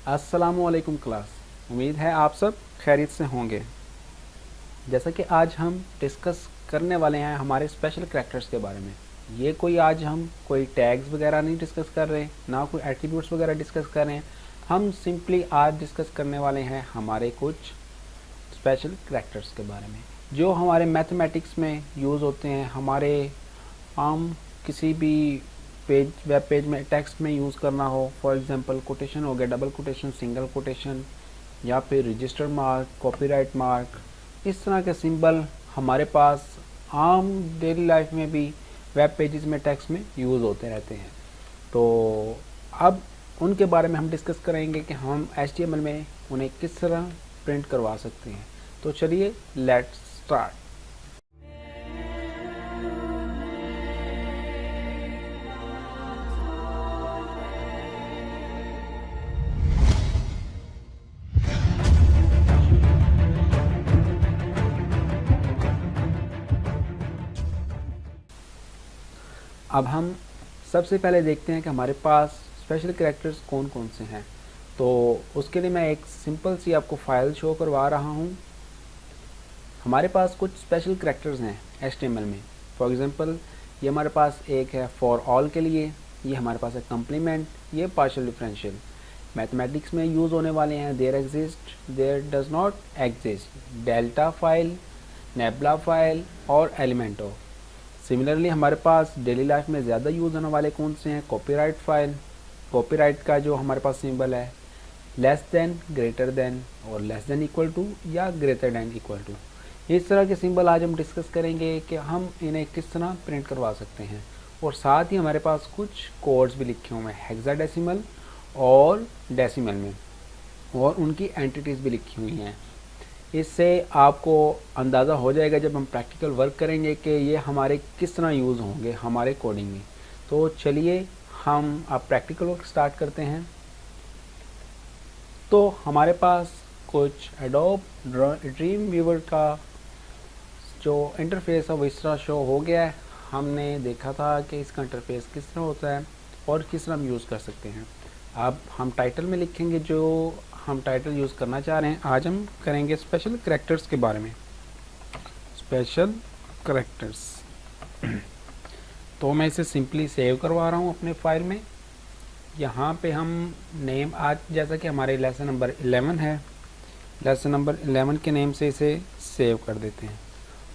अस्सलामुअलैकुम क्लास। उम्मीद है आप सब खैरियत से होंगे। जैसा कि आज हम डिस्कस करने वाले हैं हमारे स्पेशल करैक्टर्स के बारे में। ये आज हम कोई टैग्स वगैरह नहीं डिस्कस कर रहे, ना कोई एट्रीब्यूट्स वगैरह डिस्कस कर रहे हैं। हम सिंपली आज डिस्कस करने वाले हैं हमारे कुछ स्पेशल करैक्टर्स के बारे में जो हमारे मैथमेटिक्स में यूज़ होते हैं, हमारे आम किसी भी वेब पेज में टेक्स्ट में यूज़ करना हो। फॉर एग्जांपल कोटेशन हो गया, डबल कोटेशन, सिंगल कोटेशन, या फिर रजिस्टर मार्क, कॉपीराइट मार्क, इस तरह के सिंबल हमारे पास आम डेली लाइफ में भी वेब पेजेस में टेक्स्ट में यूज़ होते रहते हैं। तो अब उनके बारे में हम डिस्कस करेंगे कि हम HTML में उन्हें किस तरह प्रिंट करवा सकते हैं। तो चलिए लेट्स स्टार्ट। अब हम सबसे पहले देखते हैं कि हमारे पास स्पेशल करैक्टर्स कौन कौन से हैं। तो उसके लिए मैं एक सिंपल सी आपको फाइल शो करवा रहा हूँ। हमारे पास कुछ स्पेशल करैक्टर्स हैं HTML में। फॉर एग्जांपल ये हमारे पास एक है फॉर ऑल के लिए, ये हमारे पास है कम्प्लीमेंट, ये पार्शियल डिफरेंशियल। मैथमेटिक्स में यूज़ होने वाले हैं there exist, there does not exist, delta phi, nabla phi और एलिमेंटो। सिमिलरली हमारे पास डेली लाइफ में ज़्यादा यूज़ होने वाले कौन से हैं, कॉपीराइट फाइल। कॉपीराइट का जो हमारे पास सिंबल है लेस देन, ग्रेटर देन और लेस देन इक्वल टू या ग्रेटर देन इक्वल टू। इस तरह के सिंबल आज हम डिस्कस करेंगे कि हम इन्हें किस तरह प्रिंट करवा सकते हैं। और साथ ही हमारे पास कुछ कोड्स भी लिखे हुए हैं हेक्साडेसिमल और डेसिमल में, और उनकी एंटिटीज़ भी लिखी हुई हैं। इससे आपको अंदाज़ा हो जाएगा जब हम प्रैक्टिकल वर्क करेंगे कि ये हमारे किस तरह यूज़ होंगे हमारे कोडिंग में। तो चलिए हम अब प्रैक्टिकल वर्क स्टार्ट करते हैं। तो हमारे पास कुछ एडोब ड्रीम व्यूवर का जो इंटरफेस है वो इस तरह शो हो गया है। हमने देखा था कि इसका इंटरफेस किस तरह होता है और किस तरह हम यूज़ कर सकते हैं। अब हम टाइटल में लिखेंगे जो हम टाइटल यूज़ करना चाह रहे हैं। आज हम करेंगे स्पेशल करैक्टर्स के बारे में, स्पेशल करैक्टर्स। तो मैं इसे सिंपली सेव करवा रहा हूँ अपने फाइल में। यहाँ पे हम नेम, आज जैसा कि हमारे लेसन नंबर 11 है, लेसन नंबर 11 के नेम से इसे सेव कर देते हैं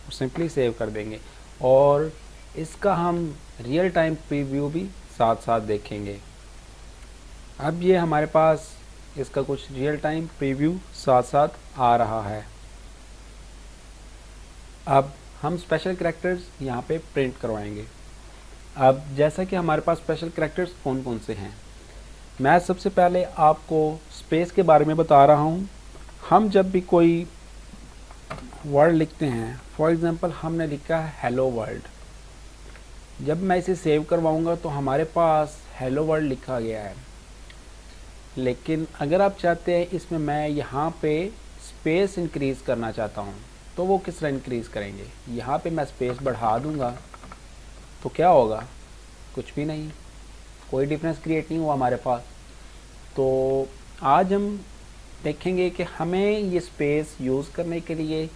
और सिंपली सेव कर देंगे। और इसका हम रियल टाइम प्रीव्यू भी साथ साथ देखेंगे। अब ये हमारे पास इसका कुछ रियल टाइम प्रीव्यू साथ साथ आ रहा है। अब हम स्पेशल करैक्टर्स यहाँ पे प्रिंट करवाएंगे। अब जैसा कि हमारे पास स्पेशल करैक्टर्स कौन कौन से हैं, मैं सबसे पहले आपको स्पेस के बारे में बता रहा हूँ। हम जब भी कोई वर्ड लिखते हैं, फॉर एग्जांपल हमने लिखा है हेलो वर्ल्ड, जब मैं इसे सेव करवाऊँगा तो हमारे पास हेलो वर्ल्ड लिखा गया है। लेकिन अगर आप चाहते हैं इसमें मैं यहाँ पे स्पेस इंक्रीज़ करना चाहता हूँ, तो वो किस तरह इंक्रीज़ करेंगे। यहाँ पे मैं स्पेस बढ़ा दूँगा तो क्या होगा, कुछ भी नहीं, कोई डिफरेंस क्रिएट नहीं हुआ हमारे पास। तो आज हम देखेंगे कि हमें ये स्पेस यूज़ करने के लिए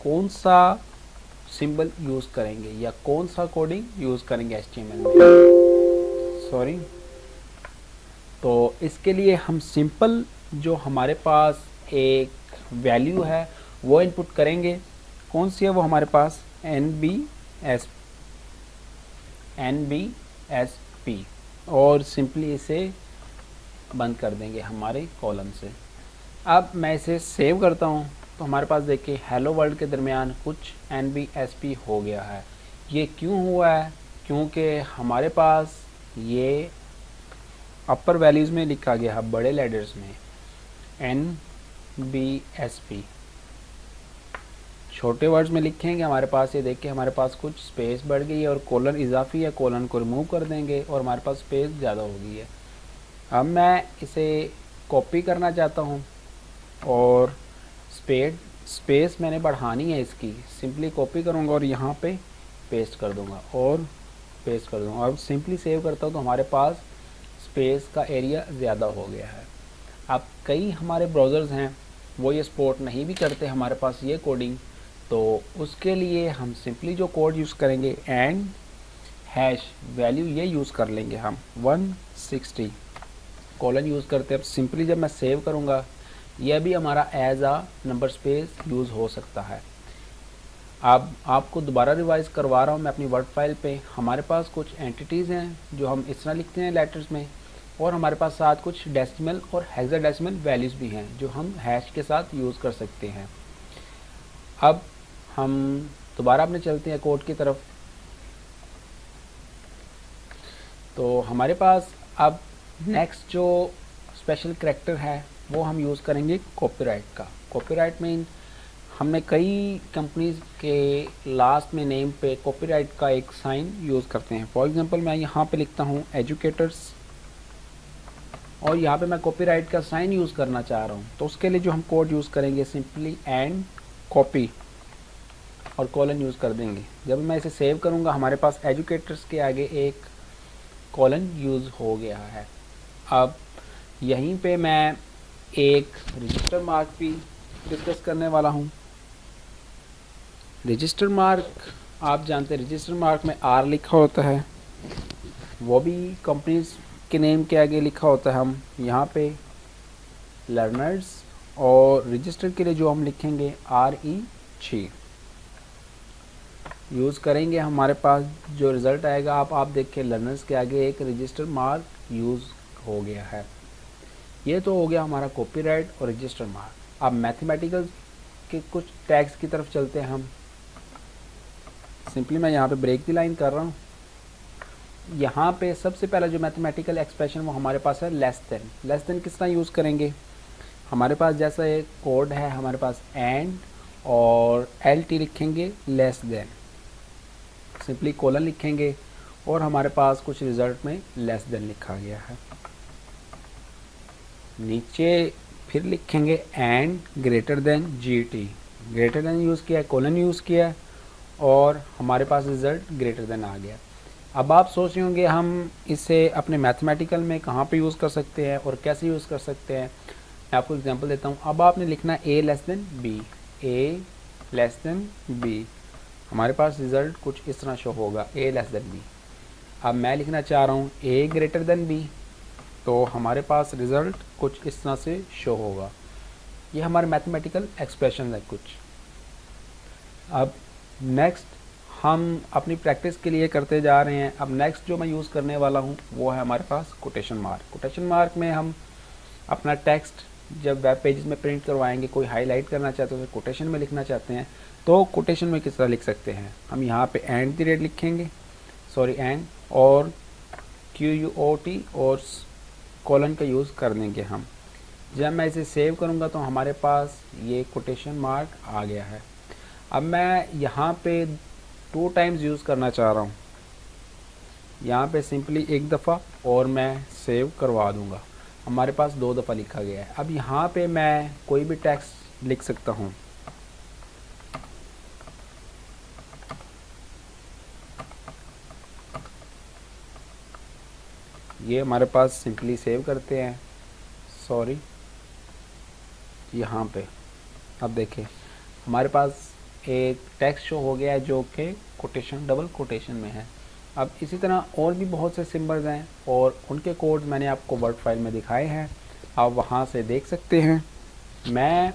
कौन सा सिंबल यूज़ करेंगे या कौन सा कोडिंग यूज़ करेंगे HTML में। सॉरी। तो इसके लिए हम सिंपल जो हमारे पास एक वैल्यू है वो इनपुट करेंगे। कौन सी है वो हमारे पास, NBSP, और सिंपली इसे बंद कर देंगे हमारे कॉलम से। अब मैं इसे सेव करता हूँ तो हमारे पास देखिए हेलो वर्ल्ड के दरमियान कुछ NBSP हो गया है। ये क्यों हुआ है, क्योंकि हमारे पास ये अपर वैल्यूज़ में लिखा गया है बड़े लेटर्स में NBSP। छोटे वर्ड्स में लिखेंगे हमारे पास, ये देखिए हमारे पास कुछ स्पेस बढ़ गई है और कोलन इजाफी है, कोलन को रिमूव कर देंगे और हमारे पास स्पेस ज़्यादा हो गई है। अब मैं इसे कॉपी करना चाहता हूँ और स्पेस मैंने बढ़ानी है इसकी, सिंपली कॉपी करूँगा और यहाँ पे पेस्ट कर दूँगा और पेस्ट कर दूँगा। अब सिंपली सेव करता हूँ तो हमारे पास स्पेस का एरिया ज़्यादा हो गया है। अब कई हमारे ब्राउज़र्स हैं वो ये सपोर्ट नहीं भी करते हमारे पास ये कोडिंग, तो उसके लिए हम सिंपली जो कोड यूज़ करेंगे एंड हैश वैल्यू ये यूज़ कर लेंगे हम 160 कॉलन यूज़ करते हैं। अब सिंपली जब मैं सेव करूँगा यह भी हमारा एज आ नंबर स्पेस यूज़ हो सकता है। अब आपको दोबारा रिवाइज करवा रहा हूँ मैं अपनी वर्ड फाइल पे। हमारे पास कुछ एंटिटीज़ हैं जो हम इस तरह लिखते हैं लेटर्स में, और हमारे पास साथ कुछ डेसिमल और हेक्साडेसिमल वैल्यूज़ भी हैं जो हम हैश के साथ यूज़ कर सकते हैं। अब हम दोबारा अपने चलते हैं कोड की तरफ। तो हमारे पास अब नेक्स्ट जो स्पेशल करैक्टर है वो हम यूज़ करेंगे कॉपीराइट का। कॉपीराइट मीन हमने कई कंपनीज़ के लास्ट में नेम पे कॉपीराइट का एक साइन यूज़ करते हैं। फॉर एग्जांपल मैं यहाँ पे लिखता हूँ एजुकेटर्स और यहाँ पे मैं कॉपीराइट का साइन यूज़ करना चाह रहा हूँ, तो उसके लिए जो हम कोड यूज़ करेंगे सिंपली एंड कॉपी और कॉलन यूज़ कर देंगे। जब मैं इसे सेव करूँगा हमारे पास एजुकेटर्स के आगे एक कॉलन यूज़ हो गया है। अब यहीं पे मैं एक रजिस्टर मार्क भी डिस्कस करने वाला हूँ। रजिस्टर मार्क आप जानते हैं रजिस्टर मार्क में आर लिखा होता है, वो भी कंपनीज के नेम के आगे लिखा होता है। हम यहाँ पे लर्नर्स और रजिस्टर के लिए जो हम लिखेंगे RE6 यूज़ करेंगे। हमारे पास जो रिज़ल्ट आएगा आप देखिए लर्नर्स के आगे एक रजिस्टर मार्क यूज़ हो गया है। ये तो हो गया हमारा कॉपीराइट और रजिस्टर मार्क। अब मैथमेटिकल के कुछ टैग्स की तरफ चलते हैं हम। सिंपली मैं यहाँ पे ब्रेक दी लाइन कर रहा हूँ। यहाँ पे सबसे पहला जो मैथमेटिकल एक्सप्रेशन वो हमारे पास है लेस देन। लेस देन किस तरह यूज़ करेंगे, हमारे पास जैसा एक कोड है हमारे पास एंड और LT लिखेंगे लेस देन, सिंपली कोलन लिखेंगे और हमारे पास कुछ रिज़ल्ट में लेस देन लिखा गया है। नीचे फिर लिखेंगे and greater than GT, greater than use किया, कोलन यूज़ किया और हमारे पास रिज़ल्ट ग्रेटर देन आ गया। अब आप सोच रहे होंगे हम इसे अपने मैथमेटिकल में कहाँ पे यूज़ कर सकते हैं और कैसे यूज़ कर सकते हैं। मैं आपको एग्जांपल देता हूँ। अब आपने लिखना A less than B, A less than B, हमारे पास रिज़ल्ट कुछ इस तरह शो होगा A लेस देन B। अब मैं लिखना चाह रहा हूँ A ग्रेटर देन B, तो हमारे पास रिज़ल्ट कुछ इस तरह से शो होगा। ये हमारे मैथमेटिकल एक्सप्रेशन है कुछ। अब नेक्स्ट हम अपनी प्रैक्टिस के लिए करते जा रहे हैं। अब नेक्स्ट जो मैं यूज़ करने वाला हूँ वो है हमारे पास कोटेशन मार्क। कोटेशन मार्क में हम अपना टेक्स्ट जब वेब पेजेस में प्रिंट करवाएंगे, कोई हाईलाइट करना चाहते हैं, कोटेशन में लिखना चाहते हैं, तो कोटेशन में किस तरह लिख सकते हैं। हम यहाँ पे एंड द रेट लिखेंगे, सॉरी एंड और QUOT और कॉलन का यूज़ कर देंगे हम। जब मैं इसे सेव करूँगा तो हमारे पास ये कोटेशन मार्क आ गया है। अब मैं यहाँ पे 2 टाइम्स यूज़ करना चाह रहा हूँ, यहाँ पे सिंपली एक दफ़ा और मैं सेव करवा दूँगा। हमारे पास 2 दफ़ा लिखा गया है। अब यहाँ पे मैं कोई भी टेक्स्ट लिख सकता हूँ। ये हमारे पास सिंपली सेव करते हैं, सॉरी यहाँ पे। अब देखिए हमारे पास एक टेक्स्ट शो हो गया है जो कि कोटेशन डबल कोटेशन में है। अब इसी तरह और भी बहुत से सिंबल्स हैं और उनके कोड मैंने आपको वर्ड फाइल में दिखाए हैं, आप वहाँ से देख सकते हैं। मैं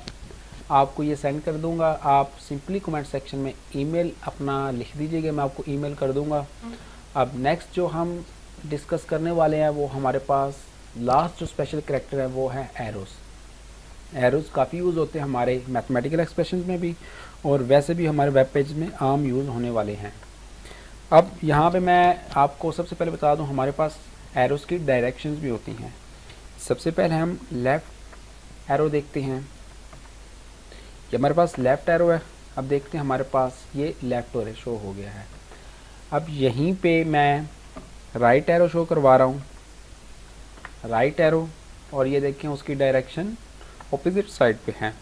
आपको ये सेंड कर दूंगा, आप सिंपली कमेंट सेक्शन में ईमेल अपना लिख दीजिएगा, मैं आपको ईमेल कर दूंगा। अब नेक्स्ट जो हम डिस्कस करने वाले हैं वो हमारे पास लास्ट जो स्पेशल करैक्टर है वो है एरोज़। एरोज़ काफ़ी यूज़ होते हैं हमारे मैथमेटिकल एक्सप्रेशन में भी और वैसे भी हमारे वेब पेज में आम यूज़ होने वाले हैं। अब यहाँ पे मैं आपको सबसे पहले बता दूँ हमारे पास एरोज़ की डायरेक्शंस भी होती हैं। सबसे पहले हम लेफ़्ट एरो देखते हैं, ये हमारे पास लेफ़्ट एरो है। अब देखते हैं हमारे पास ये लेफ़्ट एरो शो हो गया है। अब यहीं पे मैं राइट एरो शो करवा रहा हूँ, राइट एरो, और ये देखें उसकी डायरेक्शन ऑपोजिट साइड पे है।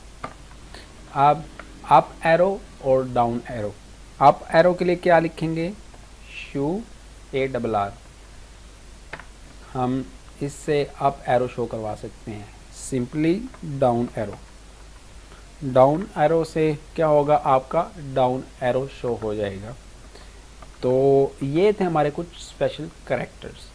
अब अप एरो और डाउन एरो, अप एरो के लिए क्या लिखेंगे, SHOE, हम इससे अप एरो शो करवा सकते हैं। Simply down arrow. Down arrow से क्या होगा, आपका डाउन एरो शो हो जाएगा। तो ये थे हमारे कुछ स्पेशल कैरेक्टर्स।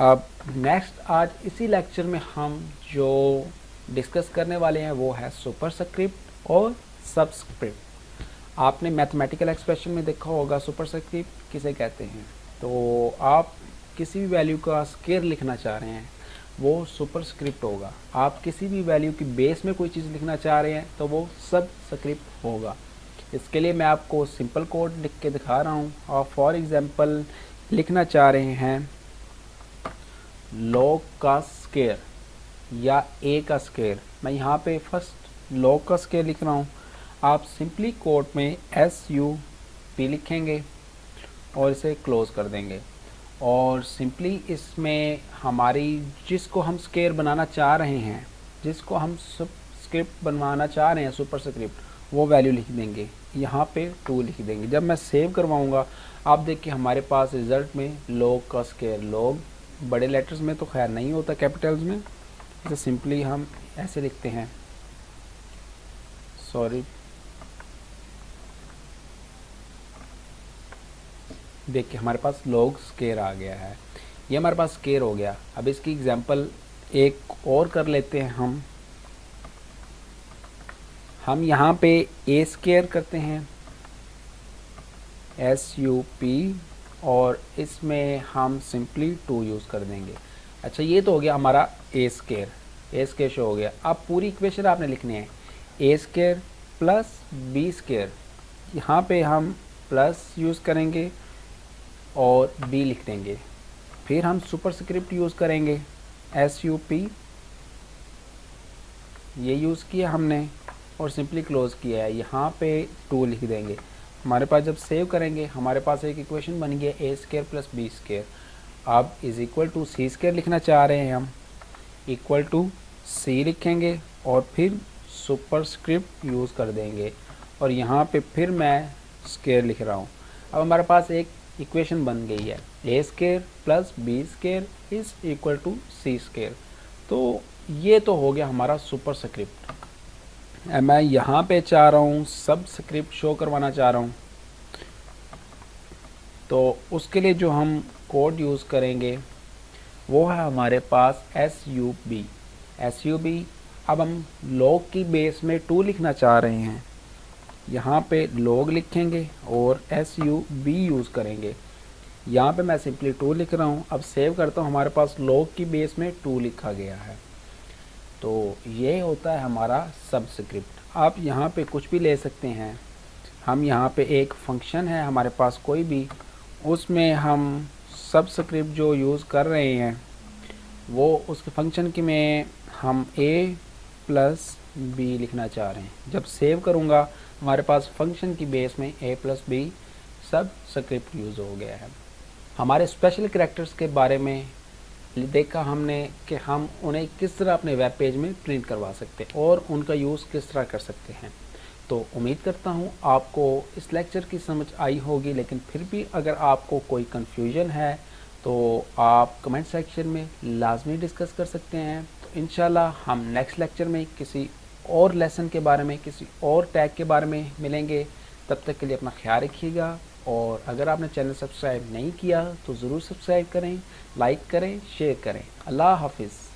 अब नेक्स्ट आज इसी लेक्चर में हम जो डिस्कस करने वाले हैं वो है सुपरस्क्रिप्ट और सबस्क्रिप्ट। आपने मैथमेटिकल एक्सप्रेशन में देखा होगा सुपरस्क्रिप्ट किसे कहते हैं। तो आप किसी भी वैल्यू का स्केयर लिखना चाह रहे हैं वो सुपरस्क्रिप्ट होगा। आप किसी भी वैल्यू की बेस में कोई चीज़ लिखना चाह रहे हैं तो वो सबस्क्रिप्ट होगा। इसके लिए मैं आपको सिंपल कोड लिख के दिखा रहा हूँ। और फॉर एग्जांपल लिखना चाह रहे हैं लॉग का स्केयर या ए का स्केयर। मैं यहाँ पे फर्स्ट लॉग का स्केयर लिख रहा हूँ। आप सिंपली कोड में SUP लिखेंगे और इसे क्लोज कर देंगे। और सिंपली इसमें हमारी जिसको हम स्केयर बनाना चाह रहे हैं, जिसको हम सबस्क्रिप्ट बनवाना चाह रहे हैं सुपरस्क्रिप्ट, वो वैल्यू लिख देंगे। यहाँ पे 2 लिख देंगे। जब मैं सेव करवाऊँगा आप देखिए हमारे पास रिज़ल्ट में लॉग का स्केयर, लॉग बड़े लेटर्स में तो खैर नहीं होता, कैपिटल्स में, इसे सिंपली हम ऐसे लिखते हैं, सॉरी, देखिए हमारे पास लॉग स्केयर आ गया है। ये हमारे पास स्केयर हो गया। अब इसकी एग्जांपल एक और कर लेते हैं हम यहाँ पे ए स्केयर करते हैं SUP और इसमें हम सिंपली 2 यूज़ कर देंगे। अच्छा, ये तो हो गया हमारा ए स्केयर शो हो गया। अब पूरी इक्वेशन आपने लिखनी है a square plus b square. यहाँ पे हम प्लस यूज़ करेंगे और बी लिख देंगे। फिर हम सुपरस्क्रिप्ट यूज़ करेंगे SUP, ये यूज़ किया हमने और सिंपली क्लोज किया है। यहाँ पे 2 लिख देंगे। हमारे पास जब सेव करेंगे हमारे पास एक इक्वेशन बन गया a square plus b square. अब is equal to c square लिखना चाह रहे हैं हम, इक्वल टू सी लिखेंगे और फिर सुपरस्क्रिप्ट यूज़ कर देंगे और यहाँ पे फिर मैं स्केयर लिख रहा हूँ। अब हमारे पास एक इक्वेशन बन गई है a square plus b square is equal to c square. तो ये तो हो गया हमारा सुपरस्क्रिप्ट। मैं यहाँ पे चाह रहा हूँ सबस्क्रिप्ट शो करवाना चाह रहा हूँ। तो उसके लिए जो हम कोड यूज़ करेंगे वो है हमारे पास SUB। अब हम लॉग की बेस में 2 लिखना चाह रहे हैं। यहाँ पे लॉग लिखेंगे और SUB यूज़ करेंगे। यहाँ पे मैं सिंपली 2 लिख रहा हूँ। अब सेव करता हूँ, हमारे पास लॉग की बेस में 2 लिखा गया है। तो ये होता है हमारा सबस्क्रिप्ट। आप यहाँ पे कुछ भी ले सकते हैं। हम यहाँ पे एक फंक्शन है हमारे पास कोई भी, उसमें हम सबस्क्रिप्ट जो यूज़ कर रहे हैं वो उसके फंक्शन की में हम A प्लस B लिखना चाह रहे हैं। जब सेव करूँगा हमारे पास फंक्शन की बेस में A plus B subscript use हो गया है। हमारे स्पेशल कैरेक्टर्स के बारे में देखा हमने कि हम उन्हें किस तरह अपने वेब पेज में प्रिंट करवा सकते हैं और उनका यूज़ किस तरह कर सकते हैं। तो उम्मीद करता हूँ आपको इस लेक्चर की समझ आई होगी, लेकिन फिर भी अगर आपको कोई कन्फ्यूजन है तो आप कमेंट सेक्शन में लाजमी डिस्कस कर सकते हैं। तो इंशाल्लाह हम नेक्स्ट लेक्चर में किसी और लेसन के बारे में, किसी और टैग के बारे में मिलेंगे। तब तक के लिए अपना ख्याल रखिएगा और अगर आपने चैनल सब्सक्राइब नहीं किया तो ज़रूर सब्सक्राइब करें, लाइक करें, शेयर करें। अल्लाह हाफिज़।